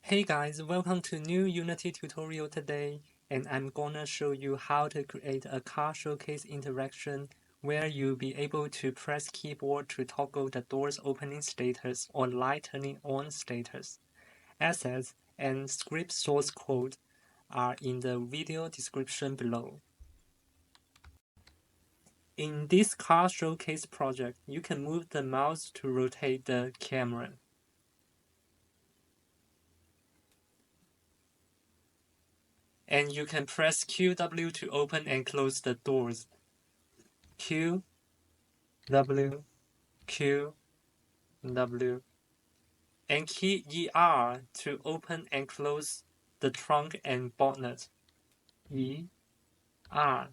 Hey guys, welcome to new Unity tutorial today, and I'm gonna show you how to create a car showcase interaction where you'll be able to press keyboard to toggle the door's opening status or light turning on status. Assets and script source code are in the video description below. In this car showcase project, you can move the mouse to rotate the camera. And you can press QW to open and close the doors. Q, W, Q, W, and key ER to open and close the trunk and bonnet. E, R,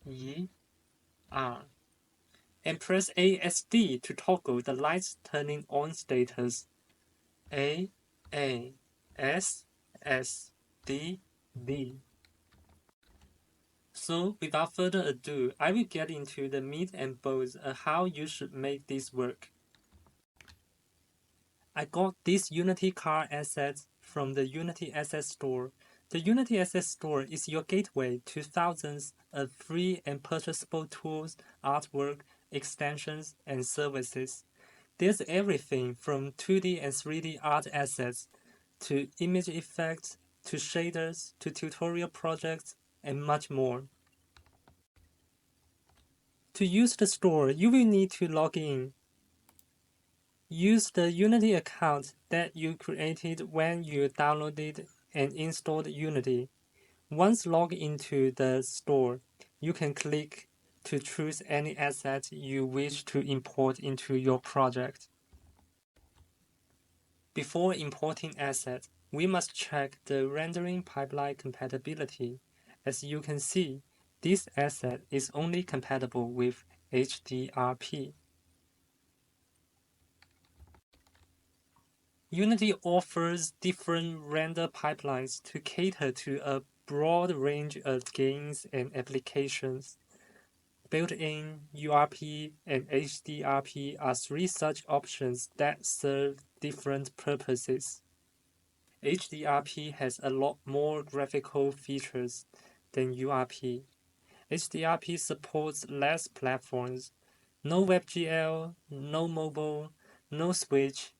E, R. And press ASD to toggle the lights turning on status. A, S, D, D. So without further ado, I will get into the meat and bones of how you should make this work. I got this Unity car assets from the Unity Asset Store. The Unity Asset Store is your gateway to thousands of free and purchasable tools, artwork, extensions, and services. There's everything from 2D and 3D art assets to image effects to shaders to tutorial projects and much more. To use the store, you will need to log in. Use the Unity account that you created when you downloaded and installed Unity. Once logged into the store, you can click to choose any asset you wish to import into your project. Before importing assets, we must check the rendering pipeline compatibility. As you can see, this asset is only compatible with HDRP. Unity offers different render pipelines to cater to a broad range of games and applications. Built-in URP and HDRP are three such options that serve different purposes. HDRP has a lot more graphical features than URP. HDRP supports less platforms, no WebGL, no mobile, no Switch,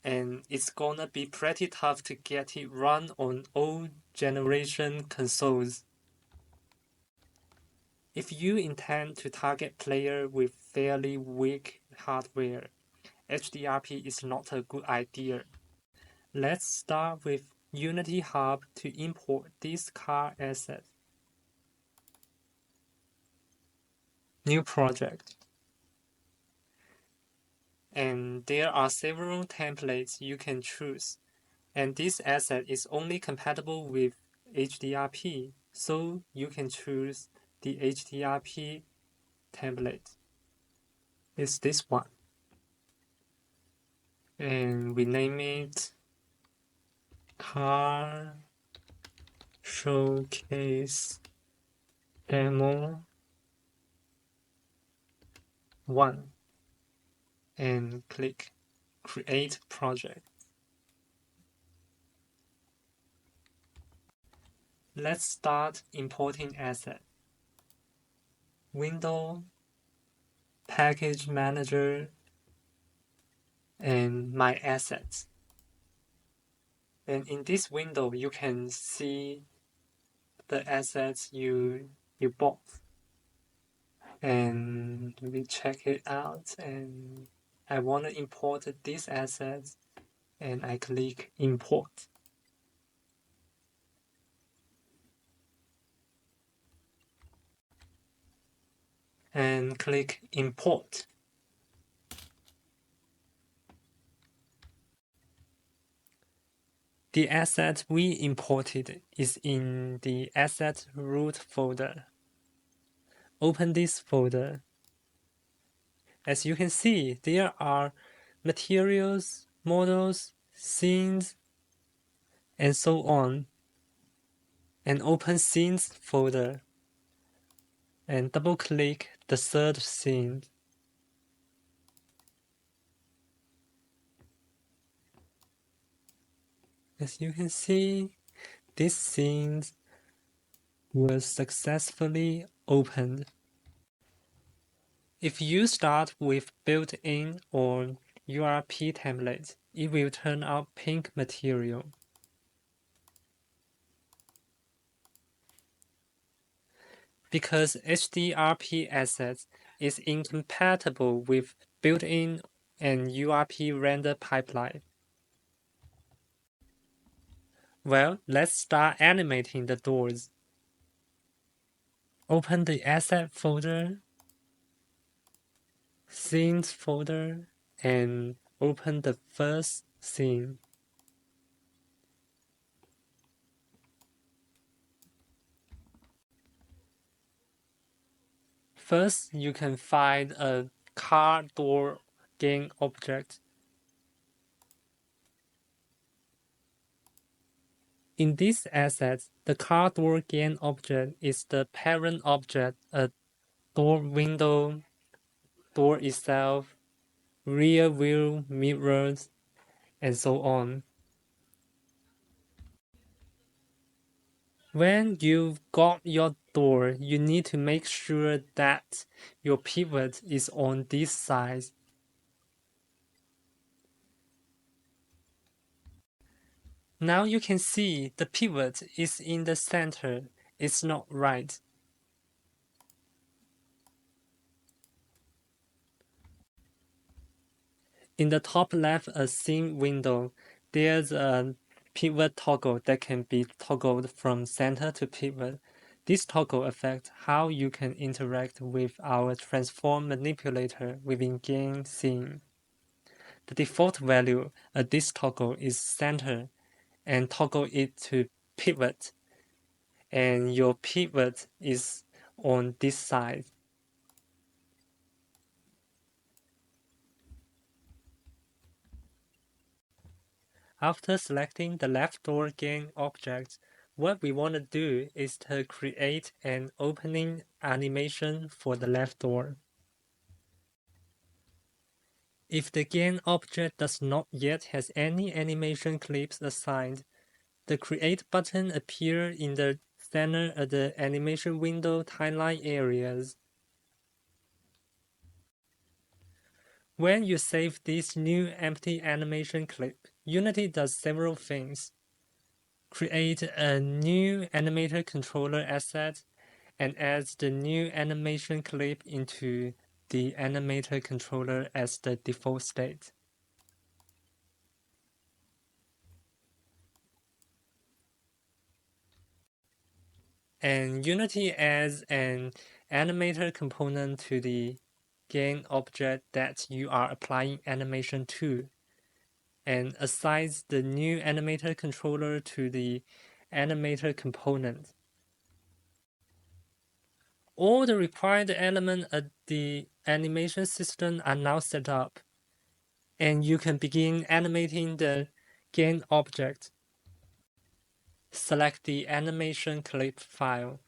and it's gonna be pretty tough to get it run on old generation consoles. If you intend to target players with fairly weak hardware, HDRP is not a good idea. Let's start with Unity Hub to import this car asset. New project. And there are several templates you can choose. And this asset is only compatible with HDRP, so you can choose the HDRP template. It's this one. And we name it Car Showcase Demo 1 and click Create Project. Let's start importing asset. Window, Package Manager, and My Assets. And in this window, you can see the assets you bought. And we check it out, and I want to import this asset, and I click Import. And click Import. The asset we imported is in the Asset Root folder. Open this folder. As you can see, there are materials, models, scenes, and so on. And open Scenes folder. And double-click the third scene. As you can see, this scene was successfully opened. If you start with built-in or URP templates, it will turn out pink material. Because HDRP assets is incompatible with built-in and URP render pipeline. Well, let's start animating the doors. Open the asset folder, scenes folder, and open the first scene. First, you can find a car door game object. In this asset, the car door game object is the parent object, a door window, door itself, rear view mirrors, and so on. When you've got your door, you need to make sure that your pivot is on this side. Now you can see the pivot is in the center. It's not right. In the top left scene window, there's a pivot toggle that can be toggled from center to pivot. This toggle affects how you can interact with our transform manipulator within game scene. The default value of this toggle is center and toggle it to pivot, and your pivot is on this side. After selecting the left door game object, what we want to do is to create an opening animation for the left door. If the game object does not yet has any animation clips assigned, the Create button appears in the center of the animation window timeline areas. When you save this new empty animation clip, Unity does several things. Create a new animator controller asset and adds the new animation clip into the animator controller as the default state. And Unity adds an animator component to the game object that you are applying animation to, and assigns the new animator controller to the animator component. All the required elements of the animation system are now set up, and you can begin animating the game object. Select the animation clip file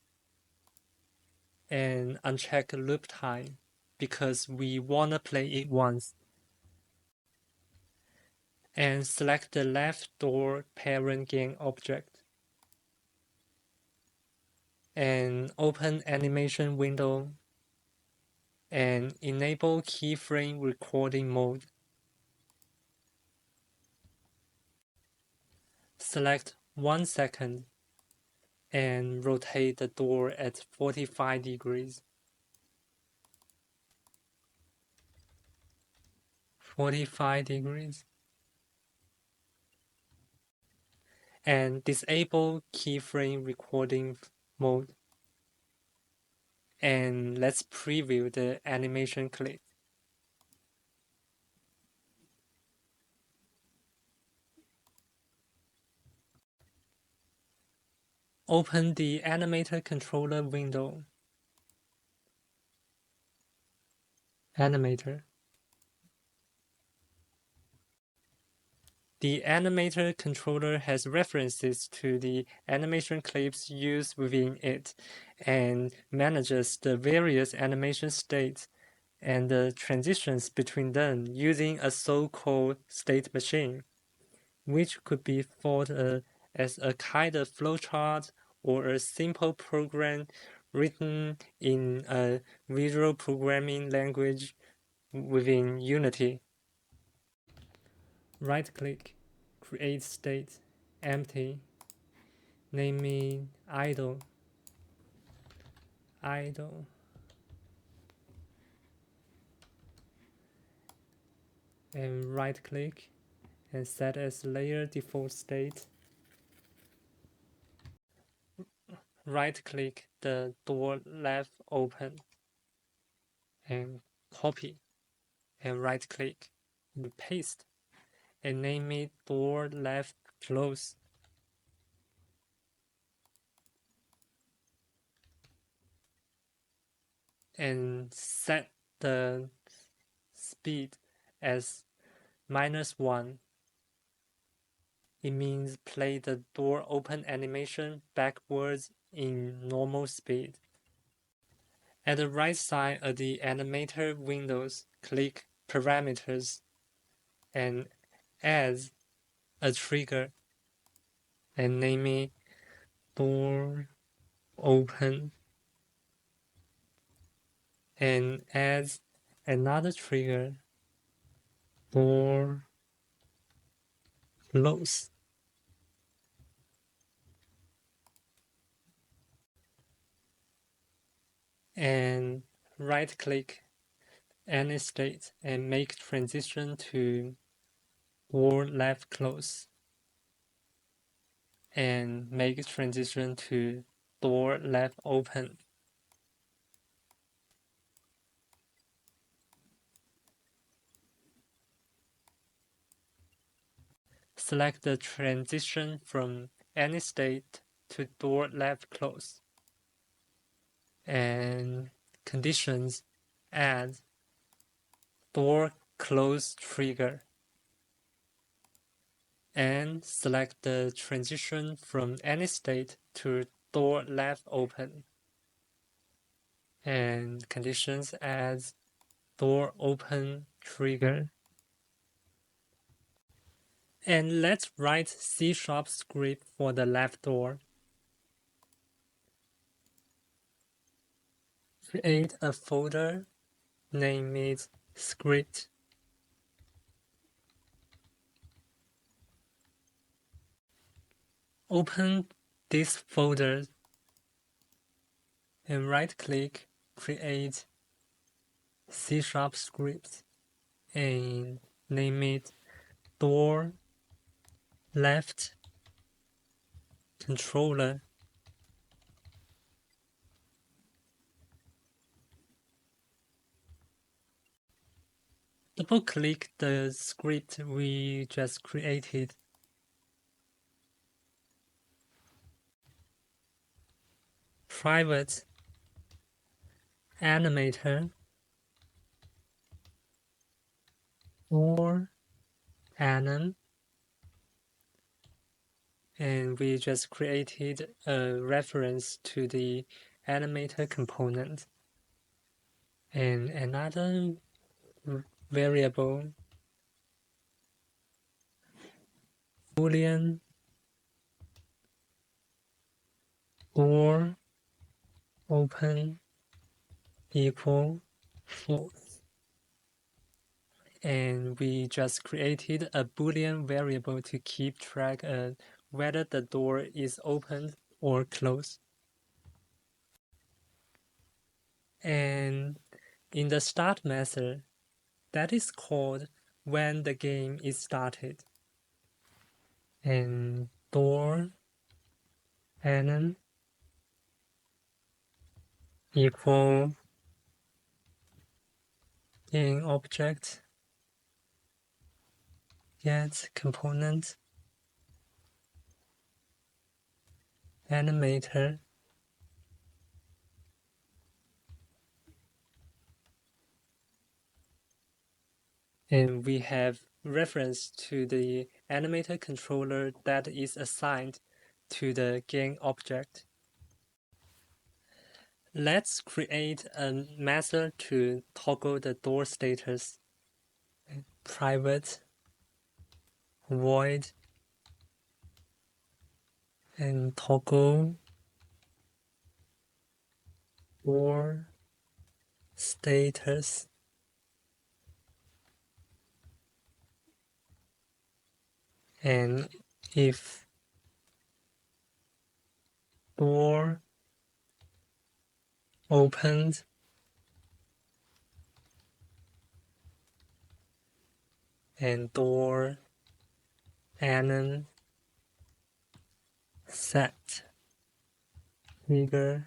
and uncheck loop time because we want to play it once. And select the left door parent game object. And open animation window and enable keyframe recording mode. Select 1 second and rotate the door at 45 degrees. 45 degrees. And disable keyframe recording mode. And let's preview the animation clip. Open the animator controller window. Animator. The animator controller has references to the animation clips used within it and manages the various animation states and the transitions between them using a so-called state machine. which could be thought as a kind of flowchart or a simple program written in a visual programming language within Unity. Right-click, create state, empty, name it idle, and right-click and set as layer default state. Right-click the door left open and copy, and right-click and paste, and name it door left close. And set the speed as -1. It means play the door open animation backwards in normal speed. At the right side of the animator windows, click Parameters and add a trigger and name it door open, and add another trigger, door close. And right click any state and make transition to door left close, and make transition to door left open. Select the transition from any state to door left close, and conditions add door close trigger, and select the transition from any state to door left open, and conditions as door open trigger. And let's write C# script for the left door. Create a folder, name it script. Open this folder and right-click, create C# script, and name it door left controller. Double-click the script we just created. Private animator or anim, and we just created a reference to the animator component. And another variable, boolean door open equal false. And we just created a boolean variable to keep track of whether the door is open or closed. And in the start method, that is called when the game is started. And door anim equal game object get component animator and we have reference to the animator controller that is assigned to the game object. Let's create a method to toggle the door status. Private void and toggle door status. And if door opened, and door anon set trigger,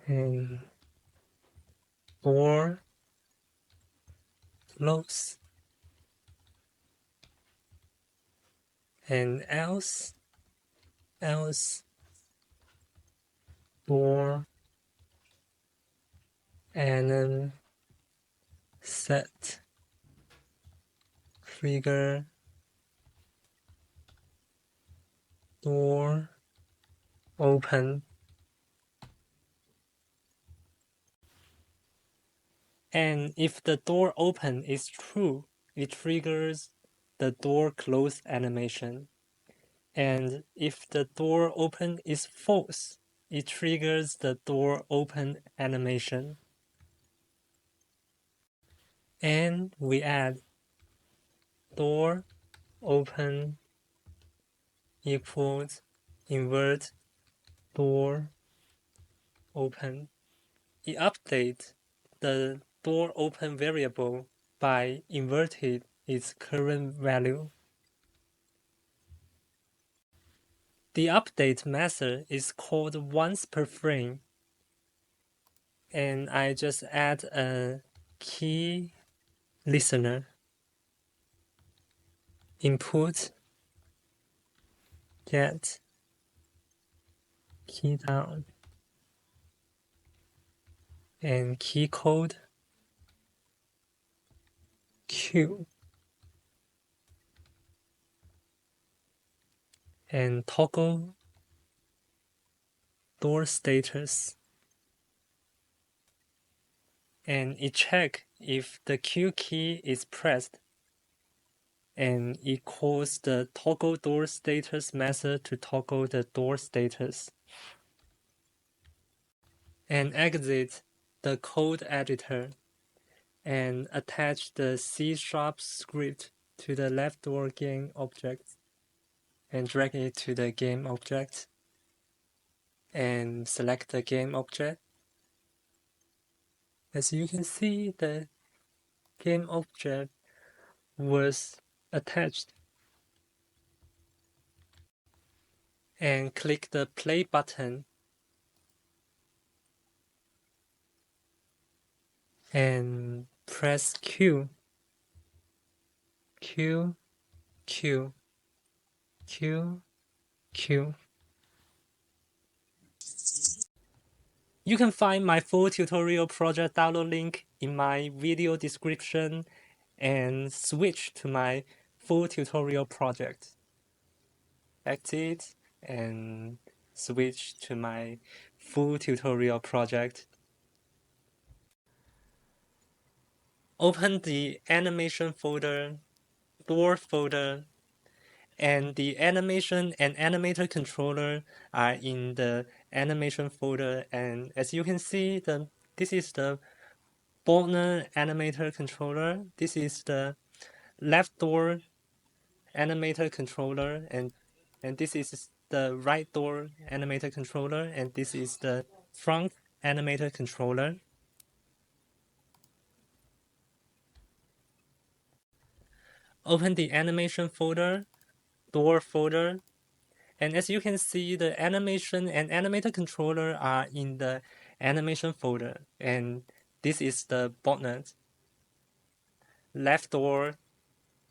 and door close, and else door anon set trigger door open. And if the door open is true, it triggers the door close animation. And if the door open is false, it triggers the door open animation. And we add door open equals invert door open. It updates the door open variable by inverting its current value. The update method is called once per frame, and I just add a key listener input get key down and key code Q and toggle door status, and it checks if the Q key is pressed, and it calls the toggle door status method to toggle the door status, and exit the code editor and attach the C# script to the left door game object and drag it to the game object and select the game object. As you can see, the game object was attached, and click the play button and press Q, Q, Q, Q, Q. You can find my full tutorial project download link in my video description and switch to my full tutorial project. Exit and switch to my full tutorial project. Open the animation folder, door folder, and the animation and animator controller are in the animation folder. And as you can see, this is the Borner animator controller. This is the left door animator controller, and this is the right door animator controller, and this is the front animator controller. Open the animation folder, door folder, and as you can see, the animation and animator controller are in the animation folder, and this is the botnet, left door,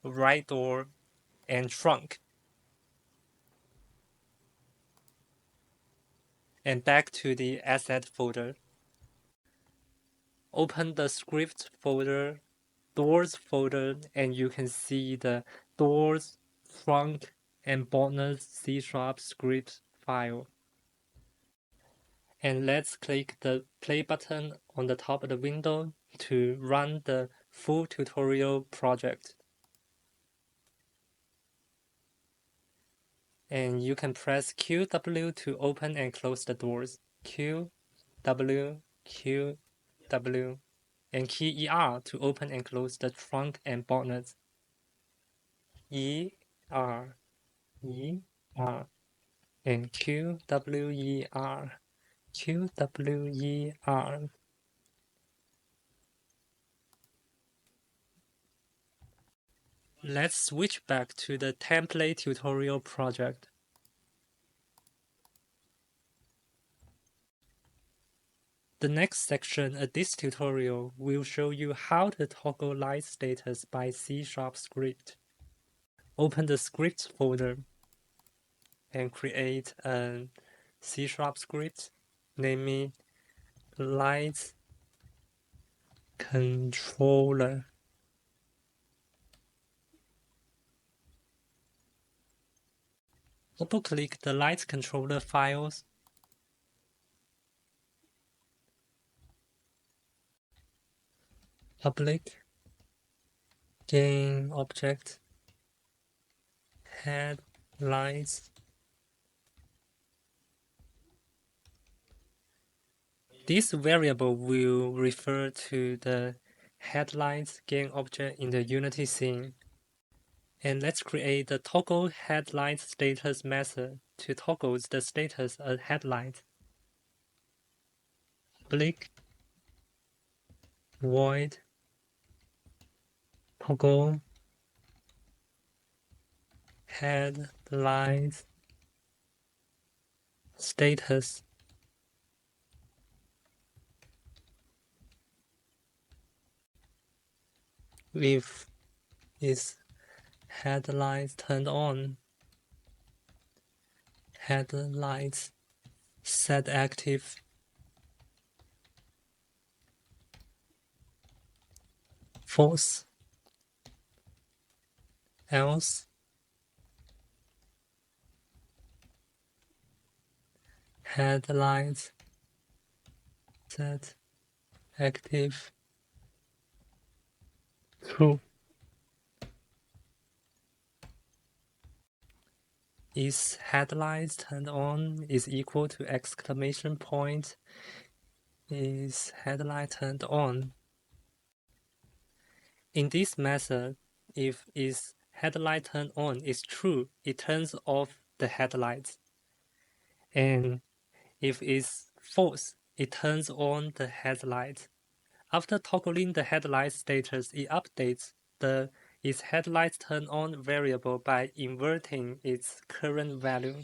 right door, and trunk. And back to the asset folder. Open the script folder, doors folder, and you can see the doors, front, and botnet C# script file. And let's click the play button on the top of the window to run the full tutorial project. And you can press QW to open and close the doors. QW, QW, and key ER to open and close the trunk and bonnet. ER, ER, and QWER, QWER. Let's switch back to the template tutorial project. The next section of this tutorial will show you how to toggle light status by C# script. Open the scripts folder and create a C# script, name it light controller. Double-click the light controller files. Public gain object headlights. This variable will refer to the headlights gain object in the Unity scene. And let's create the toggle headlight status method to toggle the status of headlight. Public void toggle headlight status. If is headlights turned on, headlights set active, false, else headlights set active, true. Is headlights turned on is equal to exclamation point. Is headlight turned on? In this method, if is headlight turned on is true, it turns off the headlights. And if it's false, it turns on the headlights. After toggling the headlight status, it updates the is headlights turned on variable by inverting its current value.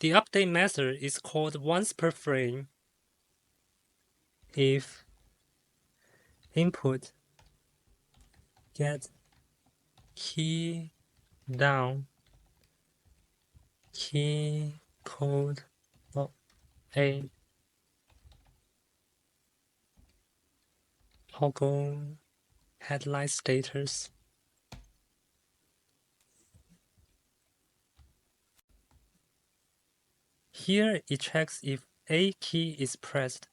The update method is called once per frame. If input get key down, key code A, toggle headlight status. Here it checks if A key is pressed.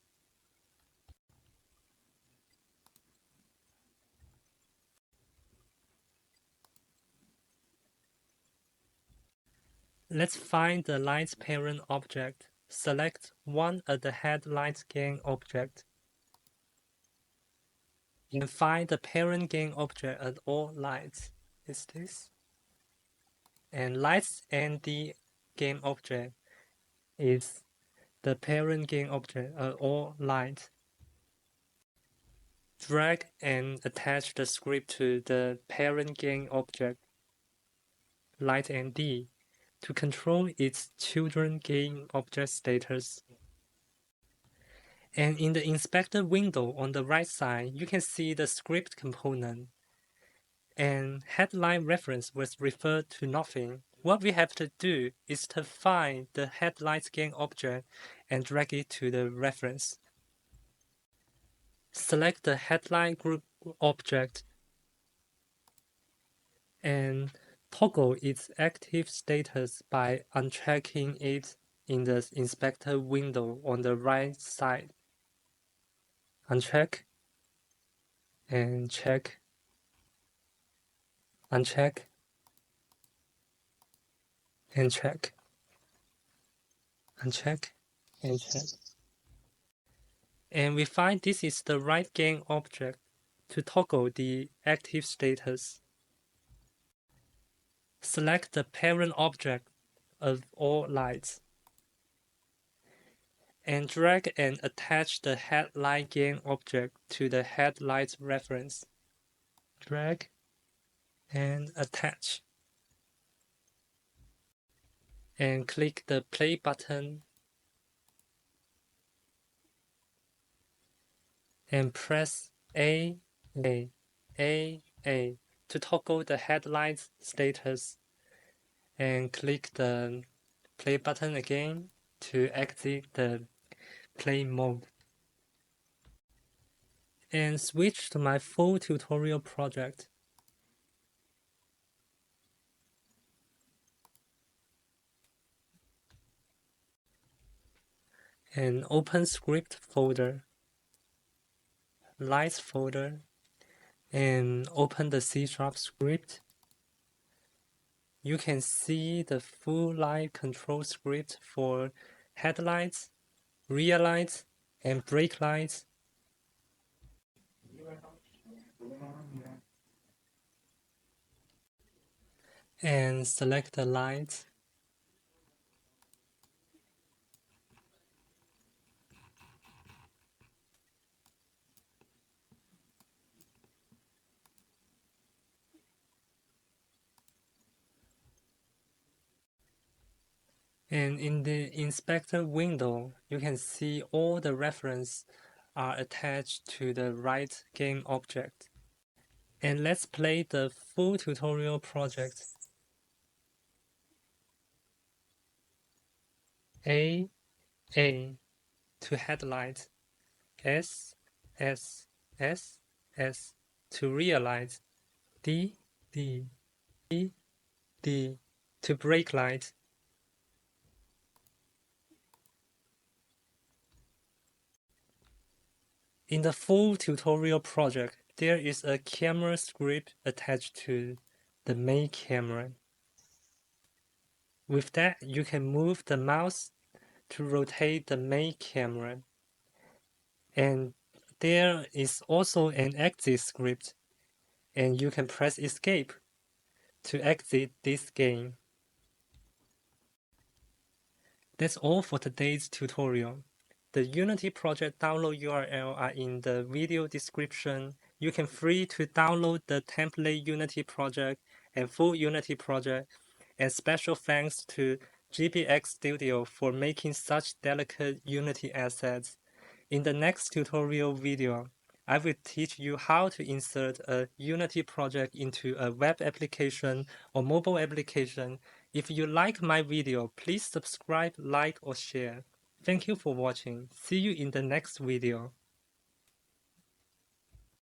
Let's find the light parent object. Select one of the headlight gain object. And find the parent gain object at all lights. Is this? And lights and the gain object is the parent gain object at all lights. Drag and attach the script to the parent gain object, light and D, to control its children gain object status. And in the inspector window on the right side, you can see the script component. And headline reference was referred to nothing. What we have to do is to find the headlight gain object and drag it to the reference. Select the headline group object and toggle its active status by unchecking it in the inspector window on the right side. Uncheck and check, uncheck, and check, uncheck, and check. And we find this is the right game object to toggle the active status. Select the parent object of all lights and drag and attach the headlight game object to the headlight reference. Drag and attach. And click the play button and press A to toggle the headlight status, and click the play button again to exit the play mode. And switch to my full tutorial project. And open script folder, lights folder, and open the C# script. You can see the full light control script for headlights, rear lights, and brake lights. And select the light. And in the inspector window, you can see all the references are attached to the right game object. And let's play the full tutorial project. A to headlight, S to rear light, D to brake light. In the full tutorial project, there is a camera script attached to the main camera. With that, you can move the mouse to rotate the main camera. And there is also an exit script, and you can press escape to exit this game. That's all for today's tutorial. The Unity project download URL are in the video description. You can free to download the template Unity project and full Unity project. And special thanks to GBX Studio for making such delicate Unity assets. In the next tutorial video, I will teach you how to insert a Unity project into a web application or mobile application. If you like my video, please subscribe, like, or share. Thank you for watching. See you in the next video.